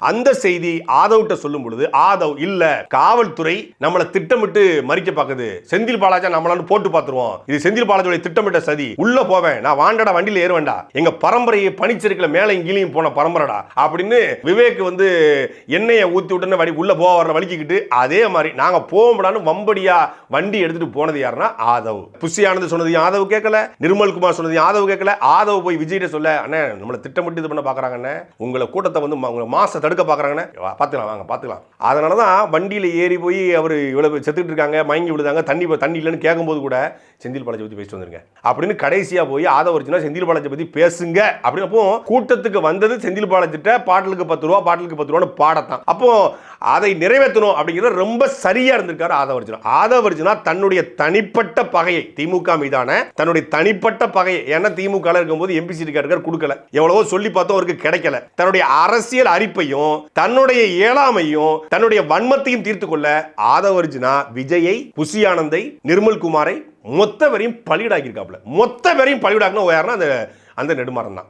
அந்த செய்தி ஆதவ்கிட்ட சொல்லும் பொழுது ஆதவ் இல்ல காவல்துறை நம்மளை திட்டமிட்டு மறிக்க பாக்குது, செந்தில் பாலாஜா நம்மளால போட்டு பார்த்துருவோம், இது செந்தில் பாலாஜியோட திட்டமிட்ட சதி, உள்ள போவேன் நான் வாண்டடா வண்டியில ஏற வேண்டாம், எங்க பரம்பரையை பனிச்சிருக்கல மேல இங்கேயும் போன பரம்பரைடா அப்படின்னு விவேக் வந்து எண்ணெயை ஊத்தி விட்டு உள்ள போக வர வலிக்கிட்டு அதே மாதிரி நாங்க போகக்கூடாதுன்னு வம்படியா வண்டி எடுத்துட்டு போனது யாருன்னா ஆதவ். புஷி ஆனந்த் சொன்னதையும் ஆதவ் கேட்கல, நிர்மல் குமார் சொன்னதையும் ஆதவ் கேட்கல. ஆதவ் போய் விஜய்கிட்ட சொல்ல அண்ணே நம்மளை திட்டமிட்டு இது பண்ண பாக்குறாங்கண்ணே, உங்களை கூட்டத்தை வந்து உங்களை மாச தடுக்க பாக்குறாங்கண்ணே, பாத்துக்கலாம் வாங்க பாத்துக்கலாம். அதனாலதான் வண்டியில ஏறி போய் அவர் இவ்வளவு செத்துட்டு இருக்காங்க மயங்கி விழுதாங்க தண்ணி இல்லைன்னு கேட்கும்போது கூட செந்தில் பாலாஜி பத்தி பேசிட்டு வந்துருங்க அப்படின்னு கடைசியா போய் ஆதவ் அர்ஜுனா செந்தில் பாலாஜி பத்தி பேசுங்க அப்படின்னு. அப்போ கூட்டத்துக்கு வந்தது செந்தில் பாலாஜிட்ட பாட்டலுக்கு 10 ரூபா பாட்டலுக்கு 10 ரூபான்னு பாடத்தான். அப்போ அதை நிறைவேற்றணும் அப்படிங்கிறது ரொம்ப சரியா இருந்திருக்காரு ஆதவ் அர்ஜுனா. ஆதவ் அர்ஜுனா தன்னுடைய தனிப்பட்ட பகையை திமுக மீதான தன்னுடைய தனிப்பட்ட பகையை, ஏன்னா திமுக இருக்கும்போது எம்பி சீட் கேட்க கொடுக்கல, எவ்வளவோ சொல்லி பார்த்தோம் அவருக்கு கிடைக்கல, தன்னுடைய அரசியல் அரிப்பையும் தன்னுடைய இயலாமையும் தன்னுடைய வன்மத்தையும் தீர்த்து கொள்ள ஆதவ் அர்ஜுனா விஜயை, புஷி ஆனந்தை, நிர்மல் குமாரை மொத்த பேரையும் பலியிடாக்கியிருக்காப்ல. மொத்த பேரையும் பலியிடாக்கணும் அந்த நெடுமாறன் தான்.